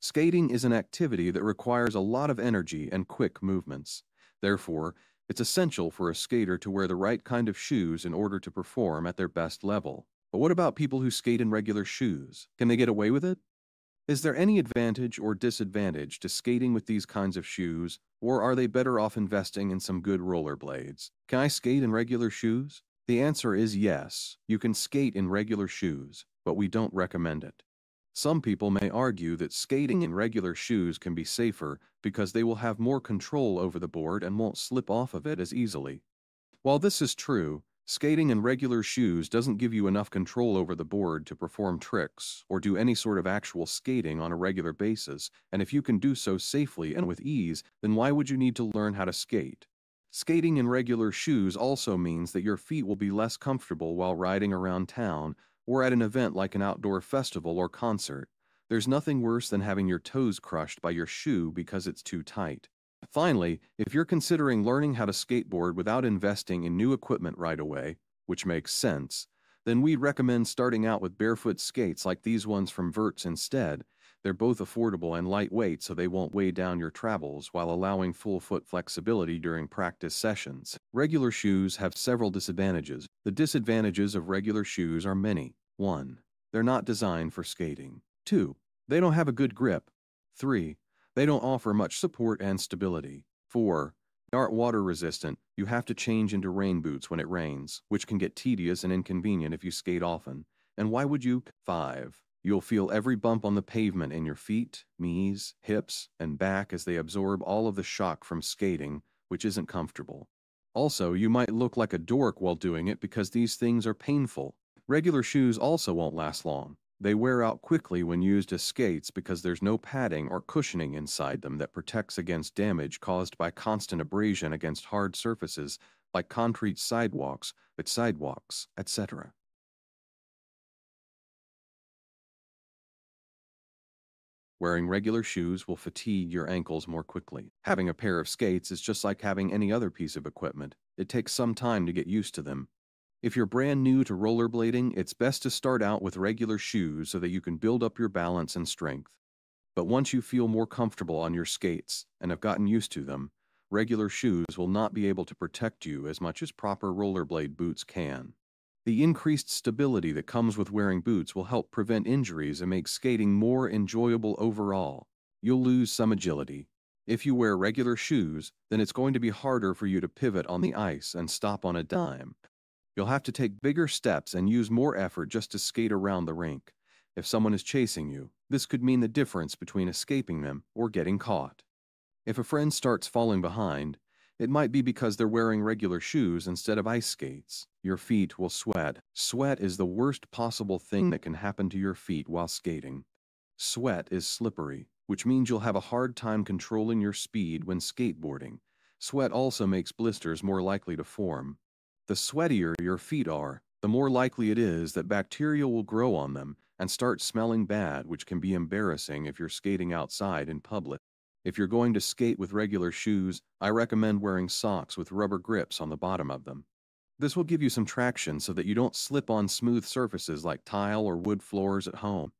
Skating is an activity that requires a lot of energy and quick movements. Therefore, it's essential for a skater to wear the right kind of shoes in order to perform at their best level. But what about people who skate in regular shoes? Can they get away with it? Is there any advantage or disadvantage to skating with these kinds of shoes, or are they better off investing in some good rollerblades? Can I skate in regular shoes? The answer is yes, you can skate in regular shoes, but we don't recommend it. Some people may argue that skating in regular shoes can be safer because they will have more control over the board and won't slip off of it as easily. While this is true, skating in regular shoes doesn't give you enough control over the board to perform tricks or do any sort of actual skating on a regular basis, and if you can do so safely and with ease, then why would you need to learn how to skate? Skating in regular shoes also means that your feet will be less comfortable while riding around town or at an event like an outdoor festival or concert. There's nothing worse than having your toes crushed by your shoe because it's too tight. Finally, if you're considering learning how to skateboard without investing in new equipment right away, which makes sense, then we'd recommend starting out with barefoot skates like these ones from Verts instead. They're both affordable and lightweight, so they won't weigh down your travels while allowing full foot flexibility during practice sessions. Regular shoes have several disadvantages. The disadvantages of regular shoes are many. 1. They're not designed for skating. 2. They don't have a good grip. 3. They don't offer much support and stability. 4. They aren't water resistant. You have to change into rain boots when it rains, which can get tedious and inconvenient if you skate often. And why would you? 5. You'll feel every bump on the pavement in your feet, knees, hips, and back as they absorb all of the shock from skating, which isn't comfortable. Also, you might look like a dork while doing it because these things are painful. Regular shoes also won't last long. They wear out quickly when used as skates because there's no padding or cushioning inside them that protects against damage caused by constant abrasion against hard surfaces like concrete sidewalks, etc. Wearing regular shoes will fatigue your ankles more quickly. Having a pair of skates is just like having any other piece of equipment. It takes some time to get used to them. If you're brand new to rollerblading, it's best to start out with regular shoes so that you can build up your balance and strength. But once you feel more comfortable on your skates and have gotten used to them, regular shoes will not be able to protect you as much as proper rollerblade boots can. The increased stability that comes with wearing boots will help prevent injuries and make skating more enjoyable overall. You'll lose some agility. If you wear regular shoes, then it's going to be harder for you to pivot on the ice and stop on a dime. You'll have to take bigger steps and use more effort just to skate around the rink. If someone is chasing you, this could mean the difference between escaping them or getting caught. If a friend starts falling behind, it might be because they're wearing regular shoes instead of ice skates. Your feet will sweat. Sweat is the worst possible thing that can happen to your feet while skating. Sweat is slippery, which means you'll have a hard time controlling your speed when skateboarding. Sweat also makes blisters more likely to form. The sweatier your feet are, the more likely it is that bacteria will grow on them and start smelling bad, which can be embarrassing if you're skating outside in public. If you're going to skate with regular shoes, I recommend wearing socks with rubber grips on the bottom of them. This will give you some traction so that you don't slip on smooth surfaces like tile or wood floors at home,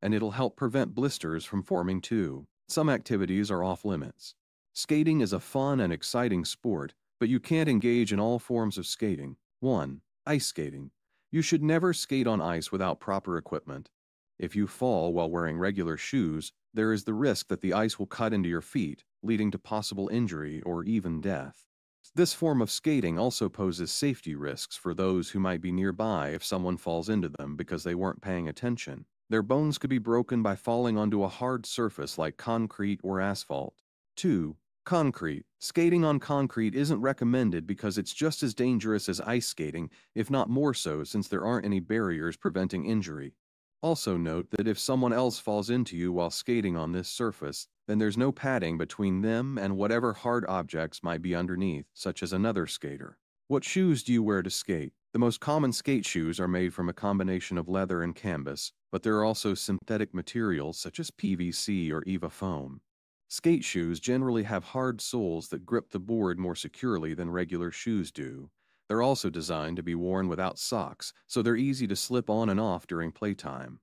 and it'll help prevent blisters from forming too. Some activities are off limits. Skating is a fun and exciting sport, but you can't engage in all forms of skating. 1. Ice skating. You should never skate on ice without proper equipment. If you fall while wearing regular shoes, there is the risk that the ice will cut into your feet, leading to possible injury or even death. This form of skating also poses safety risks for those who might be nearby if someone falls into them because they weren't paying attention. Their bones could be broken by falling onto a hard surface like concrete or asphalt. 2. Concrete. Skating on concrete isn't recommended because it's just as dangerous as ice skating, if not more so, since there aren't any barriers preventing injury. Also note that if someone else falls into you while skating on this surface, then there's no padding between them and whatever hard objects might be underneath, such as another skater. What shoes do you wear to skate? The most common skate shoes are made from a combination of leather and canvas, but there are also synthetic materials such as PVC or EVA foam. Skate shoes generally have hard soles that grip the board more securely than regular shoes do. They're also designed to be worn without socks, so they're easy to slip on and off during playtime.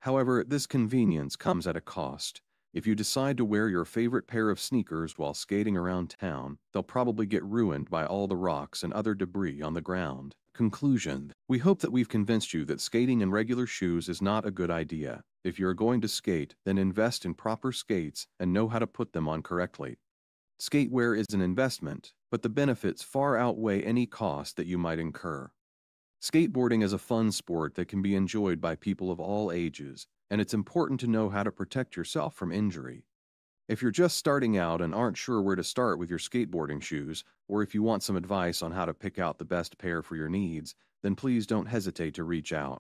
However, this convenience comes at a cost. If you decide to wear your favorite pair of sneakers while skating around town, they'll probably get ruined by all the rocks and other debris on the ground. Conclusion: we hope that we've convinced you that skating in regular shoes is not a good idea. If you're going to skate, then invest in proper skates and know how to put them on correctly. Skatewear is an investment, but the benefits far outweigh any cost that you might incur. Skateboarding is a fun sport that can be enjoyed by people of all ages, and it's important to know how to protect yourself from injury. If you're just starting out and aren't sure where to start with your skateboarding shoes, or if you want some advice on how to pick out the best pair for your needs, then please don't hesitate to reach out.